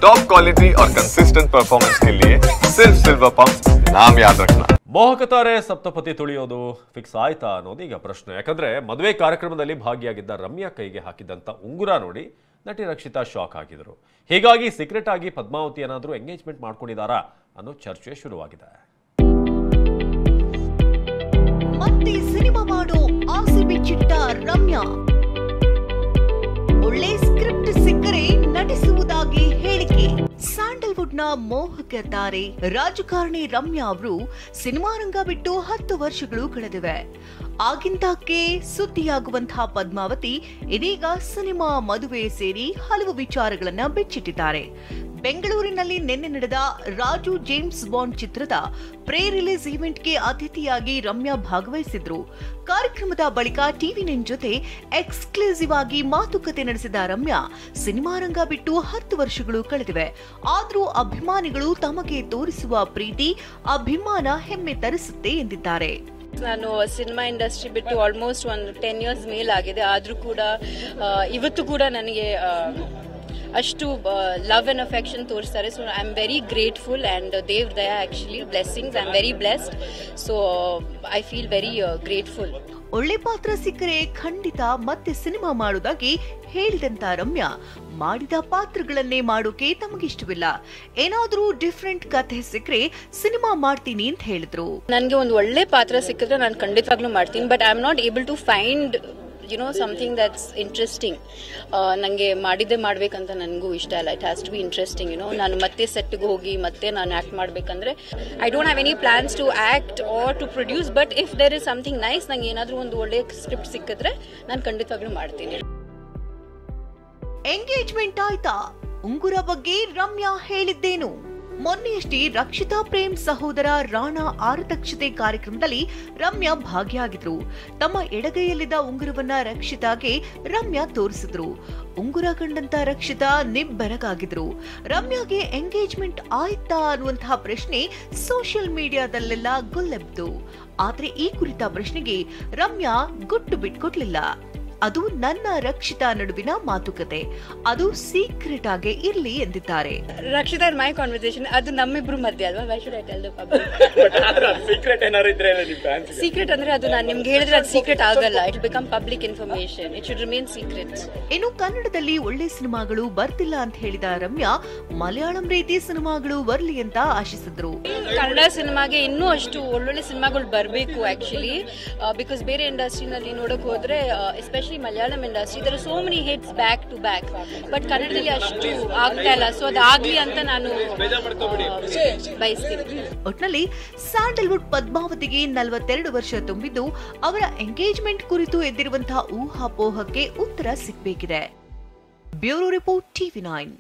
Top quality और consistent performance के लिए सिर्फ सिल्वर पंप नाम याद रखना। ಮೋಹಕತಾರೆ ಸಪ್ತಪತಿ ತುಳಿಯೋದು ಫಿಕ್ಸ್ ಆಯ್ತಾ ಅನ್ನೋದು ಈಗ ಪ್ರಶ್ನೆ. ಯಾಕಂದ್ರೆ ಮದುವೆ ಕಾರ್ಯಕ್ರಮದಲ್ಲಿ ಭಾಗಿಯಾಗಿದ್ದ ರಮ್ಯಾ ಕೈಗೆ ಹಾಕಿದಂತ ಉಂಗುರ ನೋಡಿ ನಟಿ ರಕ್ಷಿತಾ ಶಾಕ್ ಆಗಿದ್ರು. ಹೀಗಾಗಿ ಸೀಕ್ರೆಟ್ ಆಗಿ ಪದ್ಮಾವತಿ ಏನಾದರೂ ಎಂಗೇಜ್ಮೆಂಟ್ ಮಾಡ್ಕೊಂಡಿದ್ದಾರಾ ಅನ್ನೋ ಚರ್ಚೆ ಶುರುವಾಗಿದೆ. ಮತ್ತೆ ಸಿನಿಮಾ ಮಾಡೋ ಆಸೆ ಬಿಚ್ಚಿಟ್ಟ ರಮ್ಯಾ, ಒಳ್ಳೆ ಸ್ಕ್ರಿಪ್ಟ್ ಸಿಕ್ಕರೆ ನಟಿಸುವುದಾಗಿ ಹೇಳಿಕೆ. ಸ್ಯಾಂಡಲ್ವುಡ್ ನ ಮೋಹಕ ತಾರೆ ರಾಜಕಾರಣಿ ರಮ್ಯಾ ಅವರು ಸಿನಿಮಾ ರಂಗ ಬಿಟ್ಟು 10 ವರ್ಷಗಳು ಕಳೆದಿವೆ. ಆಗಿಂದಾಕೆ ಸುದ್ದಿಯಾಗುವಂತಹ ಪದ್ಮಾವತಿ ಇದೀಗ ಸಿನಿಮಾ, ಮದುವೆ ಸೇರಿ ಹಲವು ವಿಚಾರಗಳನ್ನ ಬಿಚ್ಚಿಟ್ಟಿದ್ದಾರೆ. ಬೆಂಗಳೂರಿನಲ್ಲಿ ನಿನ್ನೆ ನಡೆದ ರಾಜು ಜೇಮ್ಸ್ ಬಾಂಡ್ ಚಿತ್ರದ ಪ್ರೀ ರಿಲೀಸ್ ಈವೆಂಟ್ಗೆ ಅತಿಥಿಯಾಗಿ ರಮ್ಯಾ ಭಾಗವಹಿಸಿದ್ರು. ಕಾರ್ಯಕ್ರಮದ ಬಳಿಕ ಟಿವಿ9 ಜೊತೆ ಎಕ್ಸ್ಕ್ಲೂಸಿವ್ ಆಗಿ ಮಾತುಕತೆ ನಡೆಸಿದ ರಮ್ಯಾ, ಸಿನಿಮಾ ರಂಗ ಬಿಟ್ಟು 10 ವರ್ಷಗಳು ಕಳೆದಿವೆ, ಆದ್ರೂ ಅಭಿಮಾನಿಗಳು ತಮಗೆ ತೋರಿಸುವ ಪ್ರೀತಿ, ಅಭಿಮಾನ ಹೆಮ್ಮೆ ತರಿಸುತ್ತೆ ಎಂದಿದ್ದಾರೆ. ನಾನು ಸಿನಿಮಾ ಇಂಡಸ್ಟ್ರಿ ಬಿಟ್ಟು ಆಲ್ಮೋಸ್ಟ್ ಒಂದು 10 ಇಯರ್ಸ್ ಮೇಲಾಗಿದೆ. ಆದ್ರೂ ಕೂಡ ಇವತ್ತು ಕೂಡ ನನಗೆ ಅಷ್ಟು ಲವ್ ಅಂಡ್ ಅಫೆಕ್ಷನ್ ತೋರಿಸ್ತಾರೆ. So I am very grateful and ದೇವ್ ದಯಾ actually blessings. I am very blessed. So I feel very grateful. ಒಳ್ಳೆ ಪಾತ್ರ ಸಿಕ್ಕರೆ ಖಂಡಿತ ಮತ್ತೆ ಸಿನಿಮಾ ಮಾಡೋದಾಗಿ ಹೇಳಿದಂತ ರಮ್ಯಾ, ಮಾಡಿದ ಪಾತ್ರಗಳನ್ನೇ ಮಾಡೋಕೆ ತಮಗಿಷ್ಟವಿಲ್ಲ, ಏನಾದ್ರೂ ಡಿಫ್ರೆಂಟ್ ಕಥೆ ಸಿಕ್ಕರೆ ಸಿನಿಮಾ ಮಾಡ್ತೀನಿ ಅಂತ ಹೇಳಿದ್ರು. ನನಗೆ ಒಂದು ಒಳ್ಳೆ ಪಾತ್ರ ಸಿಕ್ಕಿದ್ರೆ ನಾನು ಖಂಡಿತವಾಗ್ಲೂ ಮಾಡ್ತೀನಿ. But I am not able to find something that's interesting. ನನಗೆ ಮಾಡಿದ್ದೇ ಮಾಡ್ಬೇಕಂತ ನನಗೂ ಇಷ್ಟ ಇಲ್ಲ. It has to be interesting. ನಾನು ಮತ್ತೆ ಸೆಟ್ಗೆ ಹೋಗಿ ಮತ್ತೆ ನಾನು ಆ್ಯಕ್ಟ್ ಮಾಡಬೇಕಂದ್ರೆ I don't have any plans to act or to produce. But if there is something nice, ನಂಗೆ ಏನಾದರೂ ಒಂದು ಒಳ್ಳೆ ಸ್ಕ್ರಿಪ್ಟ್ ಸಿಕ್ಕಿದ್ರೆ ನಾನು ಖಂಡಿತವಾಗ್ಲೂ ಮಾಡ್ತೀನಿ. ಎಂಗೇಜ್ಮೆಂಟ್ ಆಯ್ತಾ? ಉಂಗುರ ಬಗ್ಗೆ ರಮ್ಯಾ ಹೇಳಿದ್ದೇನು? ಮೊನ್ನೆಯಷ್ಟೇ ರಕ್ಷಿತಾ ಪ್ರೇಮ್ ಸಹೋದರ ರಾಣಾ ಆರತಕ್ಷತೆ ಕಾರ್ಯಕ್ರಮದಲ್ಲಿ ರಮ್ಯಾ ಭಾಗಿಯಾಗಿದ್ರು. ತಮ್ಮ ಎಡಗೈಯಲ್ಲಿದ್ದ ಉಂಗುರವನ್ನ ರಕ್ಷಿತಾಗೆ ರಮ್ಯಾ ತೋರಿಸಿದ್ರು. ಉಂಗುರ ಕಂಡಂತ ರಕ್ಷಿತಾ ನಿಬ್ಬೆರಗಾಗಿದ್ರು. ರಮ್ಯಾಗೆ ಎಂಗೇಜ್ಮೆಂಟ್ ಆಯ್ತಾ ಅನ್ನುವಂತಹ ಪ್ರಶ್ನೆ ಸೋಷಿಯಲ್ ಮೀಡಿಯಾದಲ್ಲೆಲ್ಲ ಗುಲ್ಲೆಬ್ದು. ಆದ್ರೆ ಈ ಕುರಿತ ಪ್ರಶ್ನೆಗೆ ರಮ್ಯಾ ಗುಟ್ಟು ಬಿಟ್ಕೊಡ್ಲಿಲ್ಲ. ಅದು ನನ್ನ ರಕ್ಷಿತಾ ನಡುವಿನ ಮಾತುಕತೆ, ಅದು ಸೀಕ್ರೆಟ್ ಆಗಿ ಇರ್ಲಿ ಎಂದಿದ್ದಾರೆ. ರಕ್ಷಿತಾ ಮೈ ಕಾನ್ವರ್ಸೇಷನ್, ಅದು ನಮ್ಮಿಬ್ರು ಮಧ್ಯೆ ಅಲ್ವಾ? Why should I tell the public? Secret ಅಂದ್ರೆ ಅದು ನಾನು ನಿಮ್ಗೆ ಹೇಳಿದ್ರೆ ಅದು ಸೀಕ್ರೆಟ್ ಆಗಲ್ಲ. It become public information. It should remain secret. ಇನ್ನು ಕನ್ನಡದಲ್ಲಿ ಒಳ್ಳೆ ಸಿನಿಮಾಗಳು ಬರ್ತಿಲ್ಲ ಅಂತ ಹೇಳಿದ ರಮ್ಯಾ, ಮಲಯಾಳಂ ರೀತಿ ಸಿನಿಮಾಗಳು ಬರ್ಲಿ ಅಂತ ಆಶಿಸಿದ್ರು. ಕನ್ನಡ ಸಿನಿಮಾಗೆ ಇನ್ನೂ ಅಷ್ಟು ಒಳ್ಳೊಳ್ಳೆ ಸಿನಿಮಾಗಳು ಬರಬೇಕು ಆಕ್ಚುಲಿ. ಬಿಕಾಸ್ ಬೇರೆ ಇಂಡಸ್ಟ್ರಿನಲ್ಲಿ ನೋಡಕ್ ಹೋದ್ರೆ especially Malayalam industry there are so many hits back to back, but ಕನ್ನಡದಲ್ಲಿ ಅಷ್ಟು ಆಗ್ತಾ ಇಲ್ಲ. ಸೊ ಅದಾಗ್ಲಿ ಅಂತ ನಾನು ಬಯಸ್ತೀನಿ. ಒಟ್ನಲ್ಲಿ ಸ್ಯಾಂಡಲ್ವುಡ್ ಪದ್ಮಾವತಿಗೆ 42 ವರ್ಷ ತುಂಬಿದ್ದು, ಅವರ ಎಂಗೇಜ್ಮೆಂಟ್ ಕುರಿತು ಎದ್ದಿರುವಂತಹ ಊಹಾಪೋಹಕ್ಕೆ ಉತ್ತರ ಸಿಗಬೇಕಿದೆ. Bureau report, ಟಿವಿ9.